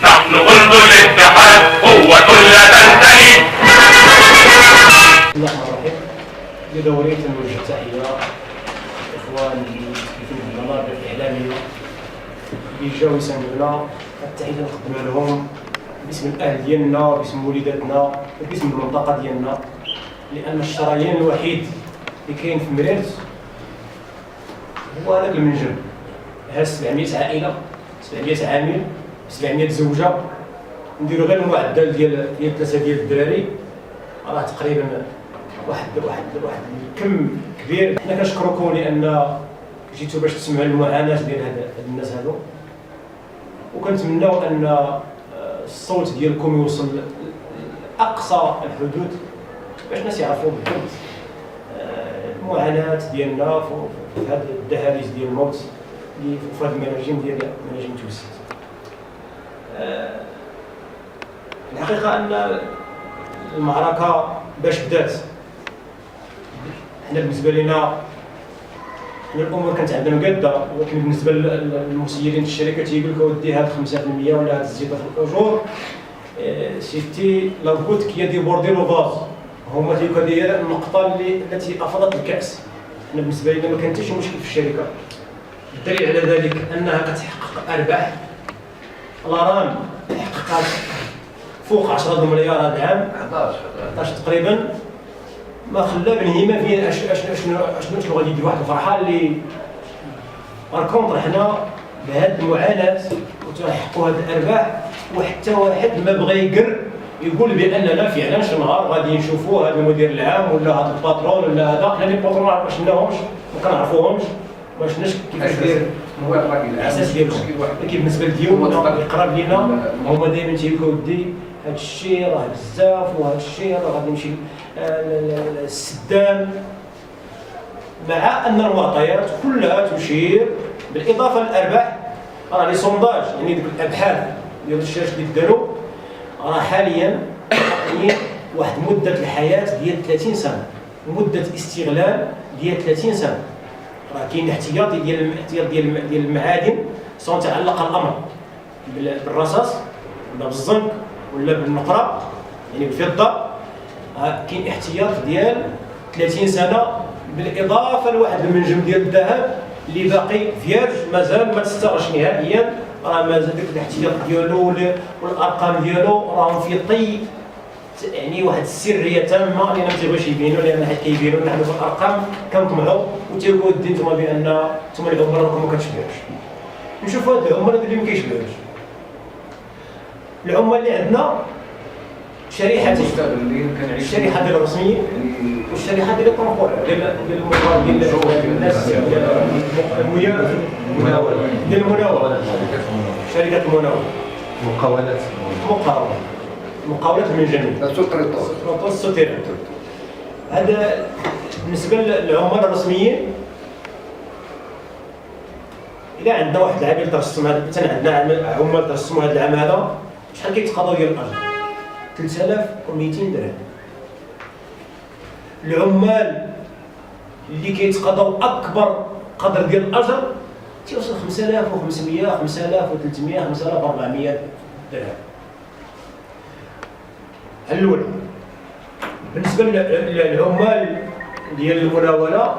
نحن منذ الاتحاد قوة لا تنتهي. بسم الله الرحمن الرحيم. بدوري تنوجه تحية الإخوان اللي في المنابر الإعلامية اللي جاو يساندونا، التحية اللي نقدمها لهم باسم الأهل ديالنا وباسم وليداتنا وباسم المنطقة ديالنا، لأن الشريان الوحيد اللي كاين في مريرت هو هذاك المنجم. ها 700 عائلة، 700 عامل، 700 زوجة، نديرو غير المعدل ديال 3 ديال الدراري، راه تقريبا واحد الكم كبير. حنا كنشكركم لان جيتوا باش تسمعوا المعاناه ديال هاد الناس هادو، وكنتمناو ان الصوت ديالكم يوصل لاقصى الحدود باش الناس يعرفوا بالضبط المعاناه ديالنا في هاد الدهاليز ديال الموت اللي في هاد المناجم ديال مناجم توسيت. الحقيقه ان المعركه باش بدات، حنا بالنسبه لنا الامور كانت عندنا مقاده، ولكن بالنسبه للمسيرين الشركه تيقول لك اودي هاد 5% ولا هاد الزياده في الاجور سيتي لا غوت كي ديبوردي لو فاز، هما تيقولوا هي النقطه التي افضت الكاس. حنا بالنسبه لنا ما كان حتى شي مشكل في الشركه. الدليل على ذلك انها كتحقق ارباح الارام حققت فوق 10 مليار هذا العام، 11 تقريبا، ما خلا بن هيما فين شنو غادي يدير واحد الفرحه اللي باركونتر حنا بهذه المعاناه وتحققوا هذه الارباح، وحتى واحد ما بغى يقر يقول باننا فعلا شي نهار غادي نشوفوا هذا المدير العام ولا هذا الباترون ولا هذا. حنا لي باترون ما شفناهمش ما كنعرفوهمش، ما شفناش كيفاش داير هو الراجل الاساس ديالهم، ولكن بالنسبه للديون القراب لينا هما دائما تيقولوا ودي هذا الشيء راه بزاف وهذا الشيء راه غادي يمشي السدان، مع ان المعطيات كلها تشير بالاضافه للارباح. راه لي سونداج يعني ديك الابحاث ديال الشركات اللي داروا راه حاليا واحد مده الحياه ديال 30 سنه، مده استغلال ديال 30 سنه. راه كاين احتياطي ديال المعادن سواء تعلق الامر بالرصاص ولا بالزنك ولا بالنقره يعني بالفضه، كاين احتياط ديال 30 سنه بالاضافه لواحد المنجم ديال الذهب اللي باقي فيرج مازال ما تستغلش نهائيا. راه مازال داك الاحتياط ديالو والارقام ديالو راهم في طي، يعني واحد السريه تامه اللي ما تيبغيوش يبينوا، لان حيت كيبينوا نحن في الارقام كنطمعوا وتيقولوا الدين نتوما بان نتوما العمر راكم ما كتشبعوش. نشوفوا هاد العمر اللي ما كيشبعوش. العمال اللي عندنا شريحتين، الشريحه ديال الرسميين والشريحه ديال الطنقوع ديال الناس ديال المناوله، شركه المناوله، مقاولات المنجمين السوتيران. هذا بالنسبه للعمال الرسميين. الا عندنا واحد العامل ترسم، مثلا عندنا عمال ترسموا هذا العام هذا شحال كيتقاضاو ديال الاجر؟ 3200 درهم. العمال اللي كيتقاضاو اكبر قدر ديال الاجر تيوصل 5500 5300 5400 درهم. الاولى بالنسبه للعمال ديال المناوله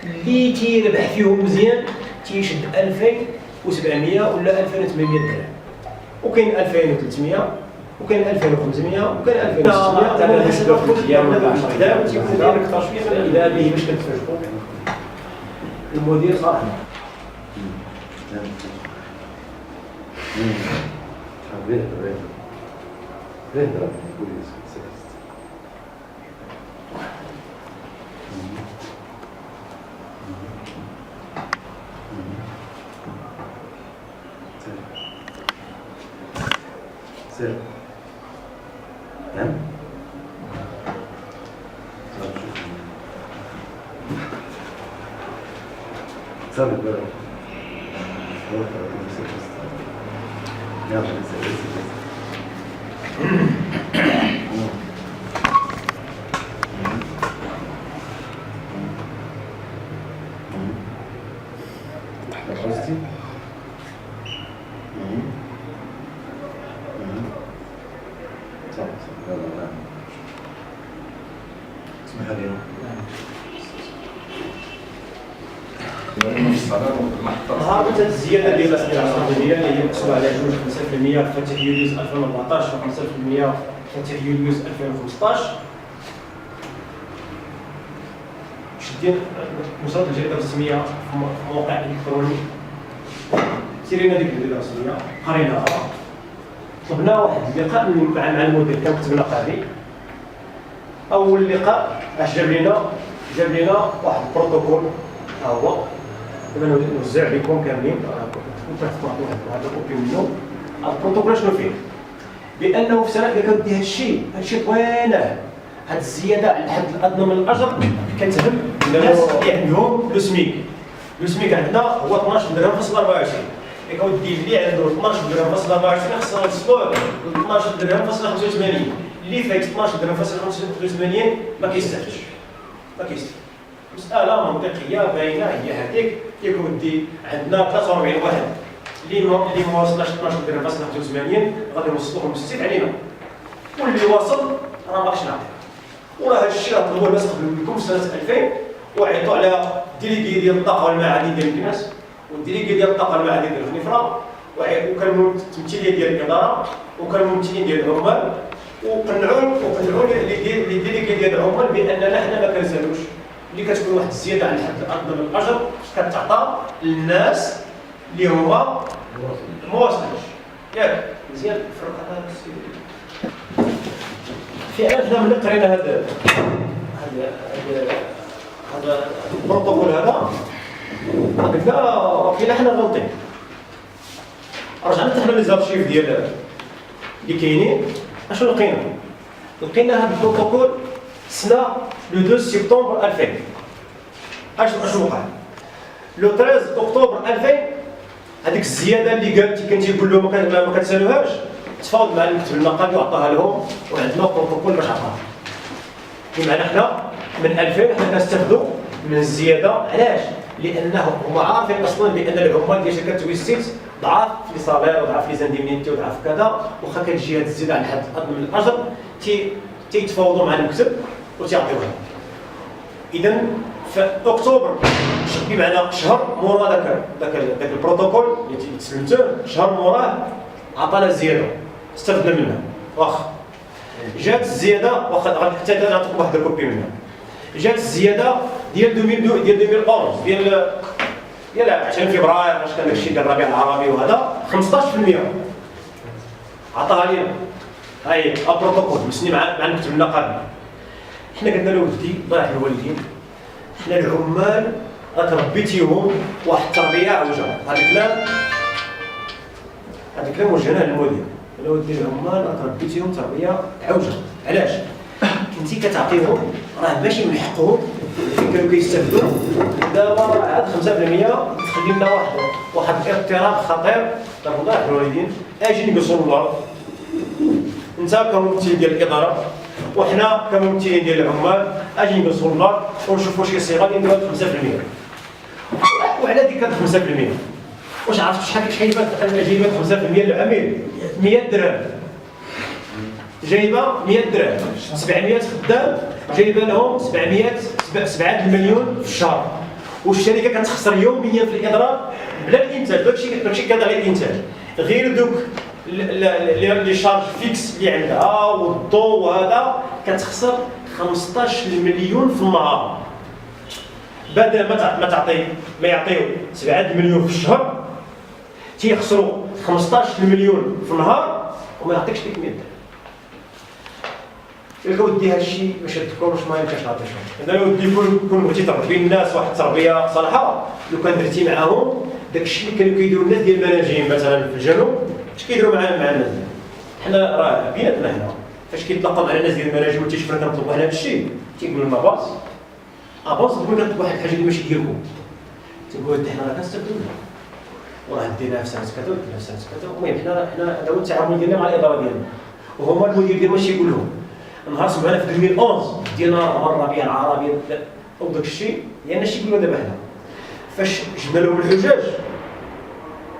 اللي تيربح فيهم مزيان تيشد 2700 ولا 2800 درهم، وكاين 2300 وكاين 2500 وكاين 2600 على حسب كل ايام ولا 10 ايام تيكون داير اكثر شويه من الى اللي باش كتفاجئوا المدير صراحه. سير نعم ثابت بقى يلا اسمح لي. ها مثلا الزياده ديال الاسئله العصبيه اللي هي محسوبه على جوج 5% في 3 يوليو 2014 و 5% في 3 يوليو 2015. شدينا وصلت الجريده الرسميه في موقع الكتروني، سيرينا ديك الجريده الرسميه قريناها، طلبنا واحد اللقاء مع المدير كان كتبنا قاضي. اول لقاء اش جاب لنا واحد البروتوكول، ها هو دابا نوزع عليكم كاملين، كنت واحد هذا كوبي منه. البروتوكول شنو فيه؟ بانه في سنه قال لك هذا الشيء طوينه، هاد الزياده على الحد الادنى من الاجر كتهم الناس اللي عندهم لو سميك عندنا هو 12 درهم فاصل 24. ياك اودي اللي عنده 12 درهم فاصل 24 خصنا نوصلوه 12 درهم فاصل 85. اللي فايت 12 درهم فاصل 85 ما كيستافدش. مسألة منطقية باينة هي هذيك. ياك اودي عندنا 43 واحد اللي ما وصلناش 12 درهم فاصل 85 غادي نوصلوهم بالسيت علينا، واللي واصل راه ماكش نعطيه. وراه هذا الشيء هو الناس قبلوا لكم سنه 2000 وعيطوا على ديليغي ديال الطاقه والمعادن ديال الناس والديليغي ديال الطاقه والمعادن ديال الخنيفره، وكانوا تمثيليه ديال الاداره وكانوا ممثلين ديال العمال، وقنعوا لي ديليغي ديال العمال باننا حنا ما كنسالوش اللي كتكون واحد الزياده على الحد الادنى من الاجر كتعطى للناس اللي هما ما واصلينش. ياك مزيان الفرق هذا فعلا حنا ملي قرينا هذا البروتوكول هذا قلنا وكيلا حنا غلطين. رجعنا حتى حنا لي زارشيف ديال اللي كاينين، اشنو لقينا هذا البروتوكول سنه لو 2 سبتمبر 2000. اشنو وقع؟ لو 13 اكتوبر 2000 هذيك الزياده اللي قالت كنتي تقول لهم ما كتسالوهاش، تفاوض مع المكتب المقالي وعطاها لهم، وعندنا بروتوكول باش عطاها. بمعنى حنا من 2000 حنا كنستافدوا من الزياده. علاش؟ لانه هما عارفين اصلا بان العمال ديال شركه تويستيت ضعاف في لي سالير وضعاف لي زانديمينيتي وضعاف كذا، واخا كتجي هذه الزياده على الحد الادنى من الاجر تيتفاوضوا مع المكتب وتيعطيوها. اذا في اكتوبر بمعنى شهر مورا ذاك البروتوكول اللي تسلمته، شهر موراه عطانا الزياده استفدنا منها. واخا جات الزياده، واخا حتى نعطيكم واحد الكوبي منها، جات الزياده ديال 2011 ديال 20 فبراير فاش كان داكشي ديال الربيع العربي وهذا 15% عطاها لينا. ها هي البروتوكول مسني مع المكتب النقابي. حنا قلنا له ولدي الله يرحم الوالدين، حنا العمال راك ربيتيهم واحد التربيه عوجه. هذا الكلام وجهناه للمدير، قال له ودي العمال راك ربيتيهم تربيه عوجه. علاش؟ كنتي كتعطيهم راه ماشي من حقهم اللي كانوا كيستافدوا، دابا عاد 5% تخلي لنا واحد الاضطراب خطير. طيب الله يرحم الوالدين، اجي نقصوا الله انت كممثل ديال الاداره وحنا كممثلين ديال العمال، اجي نقصوا الله ونشوفوا شي صيغه اللي نديروا 5%. وعلى ديك 5% واش عرفت شحال جايبه 5% للعميل؟ 100 درهم، جايبه 100 درهم، 700 خدام جايبه لهم 7 المليون في الشهر، والشركه كتخسر يوميا في الاضراب بلا الانتاج. داكشي كذا غير الانتاج، غير دوك لي شارج فيكس اللي عندها والضوء وهذا كتخسر 15 مليون في النهار. بدل ما يعطيو 7 مليون في الشهر تيخسروا 15 مليون في النهار وما يعطيكش ديك 100 درهم. قال له ودي هادشي باش تذكروش ما يمكنش نعطيكم. قال له ودي كون بغيتي تربي الناس واحد التربيه صالحه، لو كان درتي معاهم داكشي اللي كانوا كيديروا الناس ديال المناجم مثلا في الجنوب، اش كيديروا مع الناس؟ حنا راه بيناتنا هنا فاش كيتلاقاو مع الناس ديال المناجم وتيشوفنا كنطلبوا على هذا الشيء تيقولوا لنا باص تقول كنطلب واحد الحاجه اللي ماشي ديالكم، تيقولوا ودي حنا راه كنستافدوا منها وراه ديناها في سنه كذا وديناها في سنه كذا. المهم حنا هذا هو التعامل ديالنا مع الاداره ديالنا، وهما المدير ديال ماشي يقول لهم نهار سمعنا في 2011 ديالنا راه الربيع العربي او داك الشيء لان الشيء يقولوا دابا حنا فاش جبنا لهم الحجاج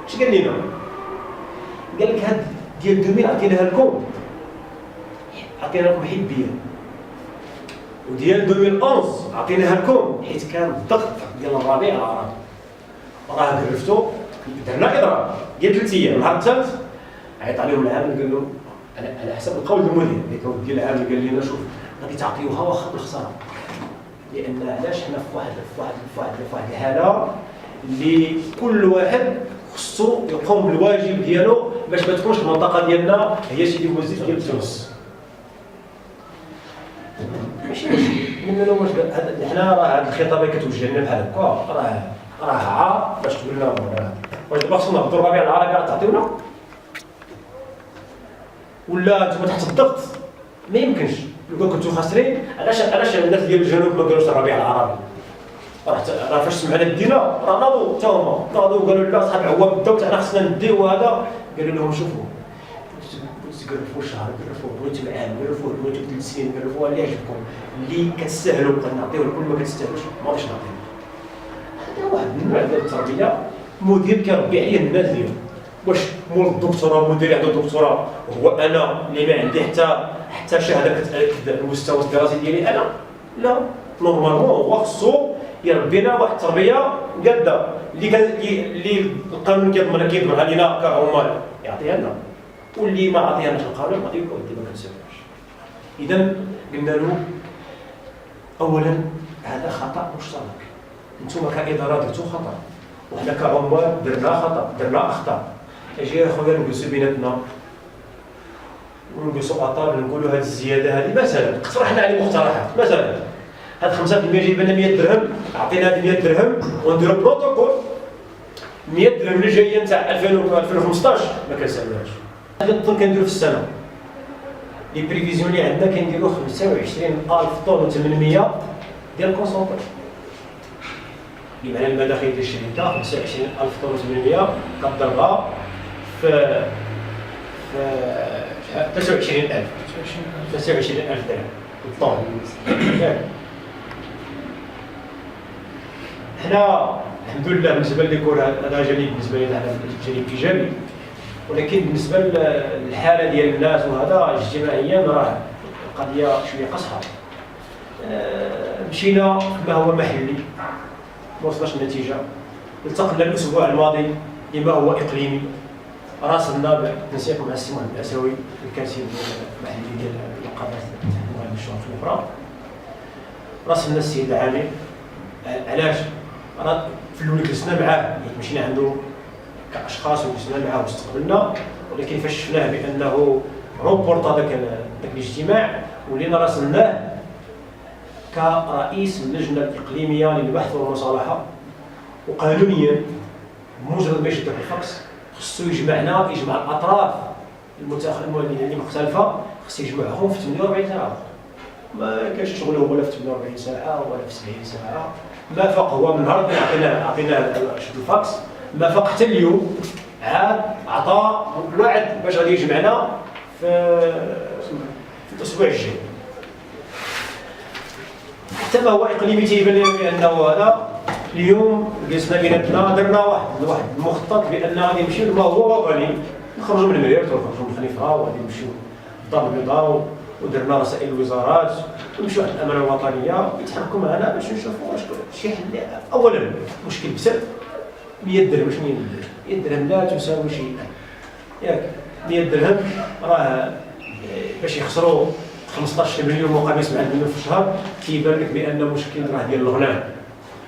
اش قال لنا؟ قال لك هاد ديال 2000 عطيناها لكم عطينا لكم حبيه، وديال 2011 عطيناها لكم حيت كان الضغط ديال الربيع العربي. راه قرفتو، درنا اضراب ديال 3 ايام. النهار الثالث عيط عليهم العامل قال لهم على حسب القول المدير ديال العامل قال لنا شوف غادي تعطيوها واخا بالخساره، لان علاش حنا في واحد الحاله اللي كل واحد خصو يقوم بالواجب ديالو باش ما تكونش المنطقه ديالنا هي سيدي بوزيد ديال تونس. ماشي مشكل قلنا له واش حنا راه هاد الخطابه كتوجه لنا بحال هكا راه عار باش تقول لنا واش دابا خصنا نهضروا الربيع العربي راه تعطيونا ولا نتوما تحت الضغط؟ ما يمكنش. لو كنتو خاسرين علاش الناس ديال الجنوب ما قالوش الربيع العربي؟ راه فاش سمعنا دينا راه ناضوا حتى هما قالوا لا صاحب عوام الدوله حنا خصنا نديو هذا. قالوا لهم شوفوا قرفوا شهر، قرفوا بغيتوا عام، قرفوا بغيتوا 3 سنين، قرفوا اللي يعجبكم اللي كتستاهلوا نعطيوه لكل ما كتستاهلوش ما غاديش نعطيوه. هذا واحد من النوع ديال التربيه مدير كيربي عليه الناس ديالو. واش مول الدكتوراه مدير عنده دكتوراه هو انا اللي ما عندي حتى شهاده كتاكد المستوى الدراسي ديالي انا؟ لا، نورمالمون هو خصو يربينا واحد التربيه جاده اللي القانون كيضمنها لينا كعمال يعطيها لنا، واللي ما عطيهاش القانون غادي يكون ما كنسالوش. اذا قلنا له اولا هذا خطا مشترك، انتم كاداره درتوا خطا وحنا كعمال درنا خطا، درنا اخطاء. اجي يا خويا نجلسوا بيناتنا ونجلسوا اطار نقولوا هذه الزياده هذه مثلا اقترحنا عليه مقترحات، مثلا هاد 5% جايب لنا 100 درهم، عطينا هاد 100 درهم ونديروا بروتوكول 100 درهم اللي جايه نتاع 2015 ما كنسالوهاش. هذا الطن كنديروا في السنه لي بريفيزيون اللي عندنا كنديروا 25,000 طن و800 ديال الكونسونطر اللي معنى المداخل ديال الشركه 25,000 طن و800 كضربها في 23,000 درهم الطن. حنا الحمد لله بالنسبه للكور هذا جانب بالنسبه لنا جانب ايجابي، ولكن بالنسبه للحاله ديال الناس وهذا اجتماعيا راه القضيه شويه قصحى. مشينا ما هو محلي ما وصلناش النتيجه. التقينا الاسبوع الماضي لما هو اقليمي، راسلنا بالتنسيق مع السي محمد العساوي الكاتب المحلي ديال نقابه المهندسين الشرطه الاخرى. راسلنا السيد العامل. علاش؟ راه في الاول جلسنا معاه، مشينا عنده كاشخاص وجلسنا معاه واستقبلنا، ولكن فاش شفناه بانه روبورط داك الاجتماع ولينا راسلناه كرئيس اللجنه الاقليميه للبحث والمصالحه. وقانونيا مجرد ما يشد الفاكس خصو يجمع الاطراف اللي مختلفه، خصو يجمعهم في 48 ساعه. ما كاينش شغل هو ولا في 48 ساعه ولا في 70 ساعه. ما فاق هو من نهار عطيناه شد الفاكس، ما فاق حتى اليوم عاد عطى وعد باش غادي يجمعنا في الاسبوع الجاي. حتى ما هو اقليمي تيبان لنا بانه هذا اليوم جلسنا بيناتنا درنا واحد المخطط بان غادي نمشيو لما هو وطني، نخرجوا من المرير ونخرجوا من خليفه وغادي نمشيو للدار البيضاء ودرنا رسائل الوزارات ونمشيو واحد الامانه الوطنيه يتحركوا معنا باش نشوفوا واش شي حل. اولا مشكل بسبب 100 درهم. واش 100 درهم لا تساوي شيئا، ياك 100 درهم راه باش يخسروا 15 مليون مقابل 7 مليون في الشهر كيبان لك بان مشكل راه ديال الغنى.